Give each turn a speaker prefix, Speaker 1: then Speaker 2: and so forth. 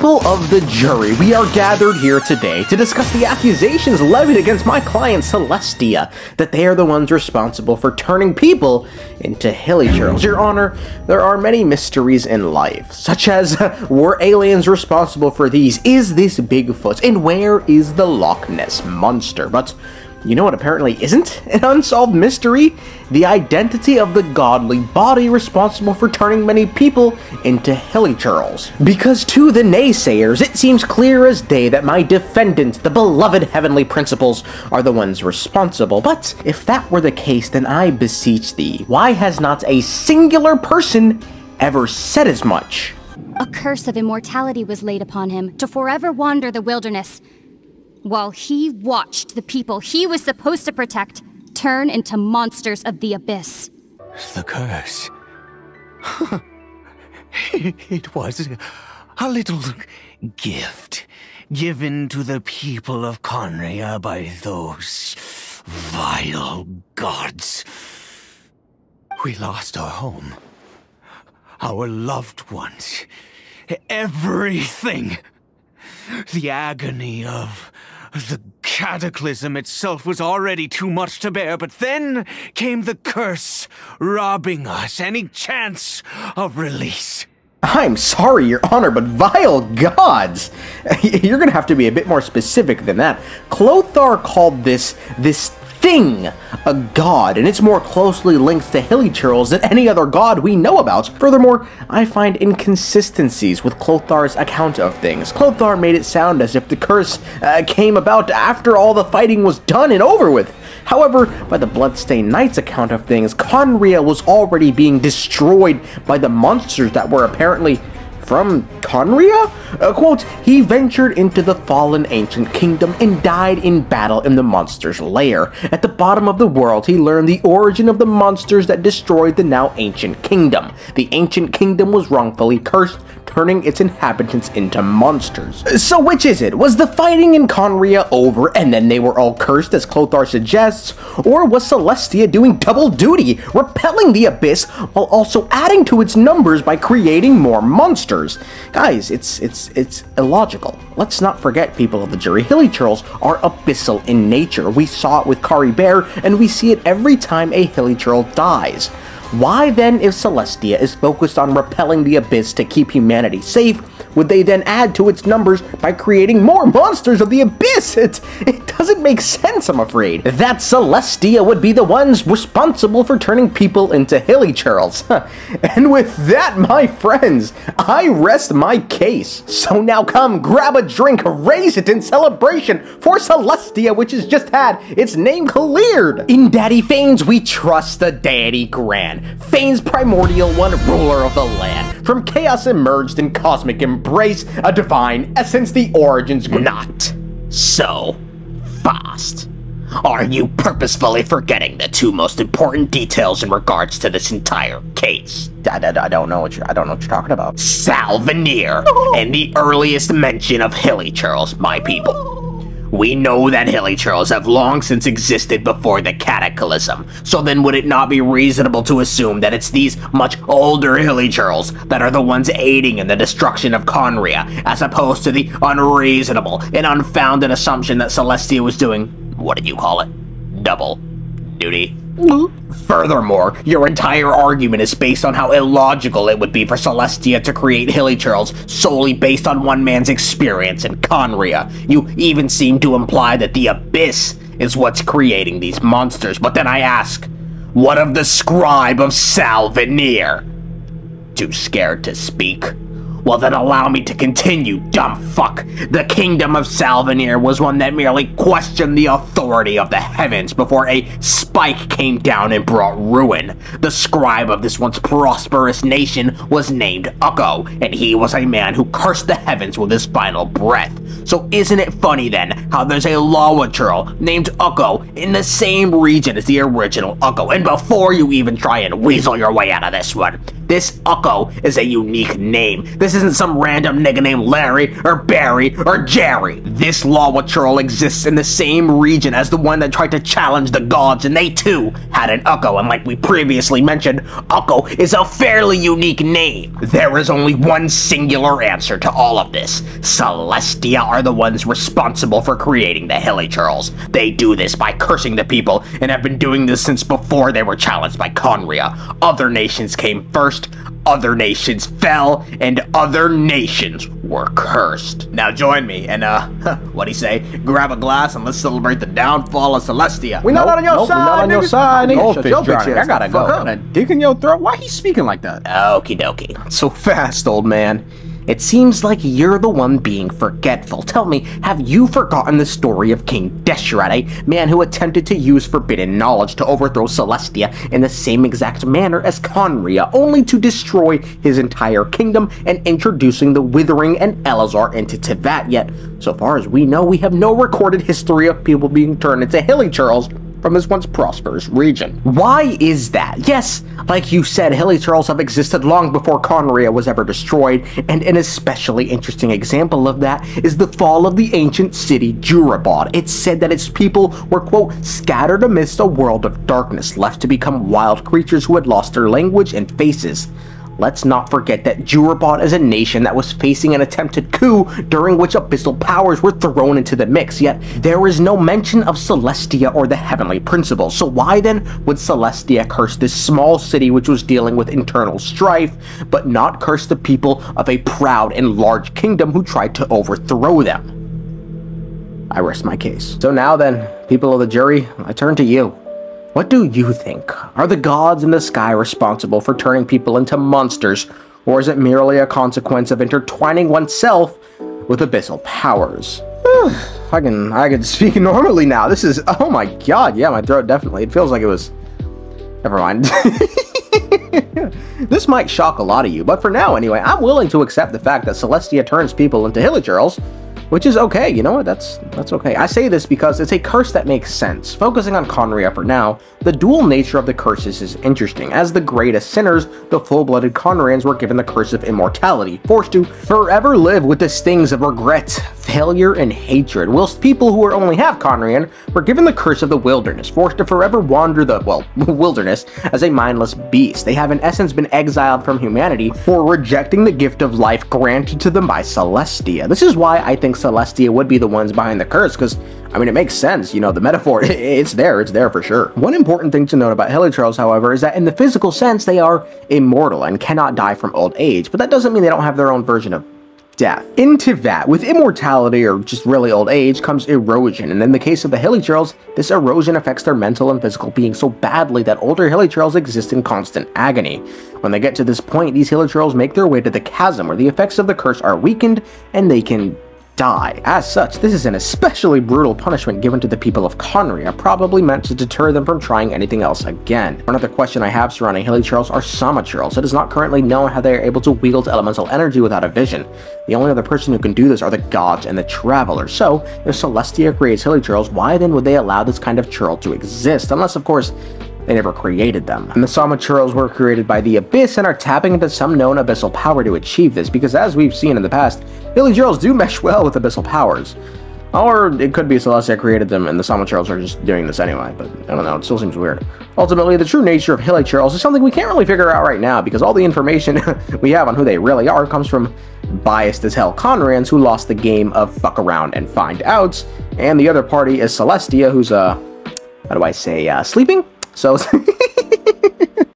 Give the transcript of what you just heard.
Speaker 1: People of the jury, we are gathered here today to discuss the accusations levied against my client Celestia, that they are the ones responsible for turning people into Hilichurls. Your Honor, there are many mysteries in life, such as, were aliens responsible for these? Is this Bigfoot? And where is the Loch Ness Monster? But you know what apparently isn't an unsolved mystery? The identity of the godly body responsible for turning many people into Hilichurls. Because to the naysayers, it seems clear as day that my defendants, the beloved heavenly principles, are the ones responsible. But if that were the case, then I beseech thee, why has not a singular person ever said as much?
Speaker 2: A curse of immortality was laid upon him to forever wander the wilderness, while he watched the people he was supposed to protect turn into monsters of the abyss.
Speaker 3: The curse. It was a little gift given to the people of Conria by those vile gods. We lost our home, our loved ones, everything. The agony of the cataclysm itself was already too much to bear, but then came the curse, robbing us any chance of release.
Speaker 1: I'm sorry, Your Honor, but vile gods! You're gonna have to be a bit more specific than that. Clothar called this thing a god, and it's more closely linked to Hilichurls than any other god we know about. Furthermore, I find inconsistencies with Clothar's account of things. Clothar made it sound as if the curse came about after all the fighting was done and over with. However, by the Bloodstained Knight's account of things, Conria was already being destroyed by the monsters that were apparently from Conria? Quote, he ventured into the fallen ancient kingdom and died in battle in the monster's lair. At the bottom of the world, he learned the origin of the monsters that destroyed the now ancient kingdom. The ancient kingdom was wrongfully cursed, turning its inhabitants into monsters. So which is it? Was the fighting in Conria over and then they were all cursed, as Clothar suggests? Or was Celestia doing double duty, repelling the abyss while also adding to its numbers by creating more monsters? Guys, it's illogical. Let's not forget, people of the jury, Hilichurls are abyssal in nature. We saw it with Kari Bear, and we see it every time a Hilichurl dies. Why then, if Celestia is focused on repelling the abyss to keep humanity safe, would they then add to its numbers by creating more monsters of the abyss? It doesn't make sense, I'm afraid. That Celestia would be the ones responsible for turning people into Hilichurls. And with that, my friends, I rest my case. So now come, grab a drink, raise it in celebration for Celestia, which has just had its name cleared. In Daddy Fanes, we trust the Deity Grand, Fane's primordial one, ruler of the land. From chaos emerged in cosmic embrace, a divine essence, the origins not so fast. Are you purposefully forgetting the two most important details in regards to this entire case? I don't know what you're talking about. Salvanir, and the earliest mention of Hilichurls, my people. We know that Hilichurls have long since existed before the cataclysm, so then would it not be reasonable to assume that it's these much older Hilichurls that are the ones aiding in the destruction of Conria, as opposed to the unreasonable and unfounded assumption that Celestia was doing, what did you call it, double duty? Furthermore, your entire argument is based on how illogical it would be for Celestia to create Hilichurls solely based on one man's experience in Conria. You even seem to imply that the Abyss is what's creating these monsters, but then I ask, what of the scribe of Salvanir? Too scared to speak? Well then allow me to continue, dumb fuck. The kingdom of Salvanir was one that merely questioned the authority of the heavens before a spike came down and brought ruin. The scribe of this once prosperous nation was named Ukko, and he was a man who cursed the heavens with his final breath. So isn't it funny then how there's a Hilichurl named Ukko in the same region as the original Ukko, and before you even try and weasel your way out of this one, This Ukko is a unique name. This isn't some random nigga named Larry, or Barry, or Jerry. This Hilichurl exists in the same region as the one that tried to challenge the gods, and they too had an Ukko, and like we previously mentioned, Ukko is a fairly unique name. There is only one singular answer to all of this. Celestia are the ones responsible for creating the Hilichurls. They do this by cursing the people, and have been doing this since before they were challenged by Khaenri'ah. Other nations came first, other nations fell, and other nations were cursed. Now join me and, what'd he say? Grab a glass and let's celebrate the downfall of Celestia.
Speaker 4: We're not on your side,
Speaker 1: we're not on your side, nigga.
Speaker 4: Goldfish
Speaker 1: Shut your
Speaker 4: drowning.
Speaker 1: bitch
Speaker 4: I gotta
Speaker 1: ass
Speaker 4: go.
Speaker 1: the fuck up.
Speaker 4: A dick in your throat? Why he speaking like that?
Speaker 1: Okie dokie. Not so fast, old man. It seems like you're the one being forgetful. Tell me, have you forgotten the story of King Deshret, a man who attempted to use forbidden knowledge to overthrow Celestia in the same exact manner as Khaenri'ah, only to destroy his entire kingdom and introducing the Withering and Elazar into Teyvat? Yet, so far as we know, we have no recorded history of people being turned into Hilichurls from this once prosperous region. Why is that? Yes, like you said, Hilichurls have existed long before Khaenri'ah was ever destroyed, and an especially interesting example of that is the fall of the ancient city Jurabad. It's said that its people were, quote, scattered amidst a world of darkness, left to become wild creatures who had lost their language and faces. Let's not forget that Jurabad is a nation that was facing an attempted coup during which abyssal powers were thrown into the mix, yet there is no mention of Celestia or the Heavenly Principles. So why then would Celestia curse this small city which was dealing with internal strife, but not curse the people of a proud and large kingdom who tried to overthrow them? I rest my case. So now then, people of the jury, I turn to you. What do you think? Are the gods in the sky responsible for turning people into monsters, or is it merely a consequence of intertwining oneself with abyssal powers? I can speak normally now. This is, oh my god, yeah, my throat definitely, it feels like it was, never mind. This might shock a lot of you, but for now anyway, I'm willing to accept the fact that Celestia turns people into Hilichurls, which is okay. You know what, that's okay. I say this because it's a curse that makes sense. Focusing on Khaenri'ah for now, the dual nature of the curses is interesting. As the greatest sinners, the full-blooded Khaenri'ahs were given the curse of immortality, forced to forever live with the stings of regret, failure, and hatred, whilst people who are only half Khaenri'ahn were given the curse of the wilderness, forced to forever wander the, well, wilderness as a mindless beast. They have in essence been exiled from humanity for rejecting the gift of life granted to them by Celestia. This is why I think Celestia would be the ones behind the curse, because, I mean, it makes sense, you know, the metaphor, it's there for sure. One important thing to note about Hilichurls, however, is that in the physical sense, they are immortal and cannot die from old age, but that doesn't mean they don't have their own version of death. In Teyvat, with immortality or just really old age comes erosion, and in the case of the Hilichurls, this erosion affects their mental and physical being so badly that older Hilichurls exist in constant agony. When they get to this point, these Hilichurls make their way to the chasm, where the effects of the curse are weakened and they can die. As such, this is an especially brutal punishment given to the people of Khaenri'ah, probably meant to deter them from trying anything else again. Another question I have surrounding Hilichurls are Samachurls. It is not currently known how they are able to wield elemental energy without a vision. The only other person who can do this are the gods and the travelers. So, if Celestia creates Hilichurls, why then would they allow this kind of churl to exist? Unless, of course, they never created them. And the Samachurls were created by the Abyss and are tapping into some known abyssal power to achieve this, because as we've seen in the past, Hilichurls do mesh well with abyssal powers. Or it could be Celestia created them and the Samachurls are just doing this anyway, but I don't know, it still seems weird. Ultimately, the true nature of Hilichurls is something we can't really figure out right now, because all the information we have on who they really are comes from biased as hell Khaenri'ahns who lost the game of fuck around and find outs, and the other party is Celestia, who's, how do I say, sleeping? So,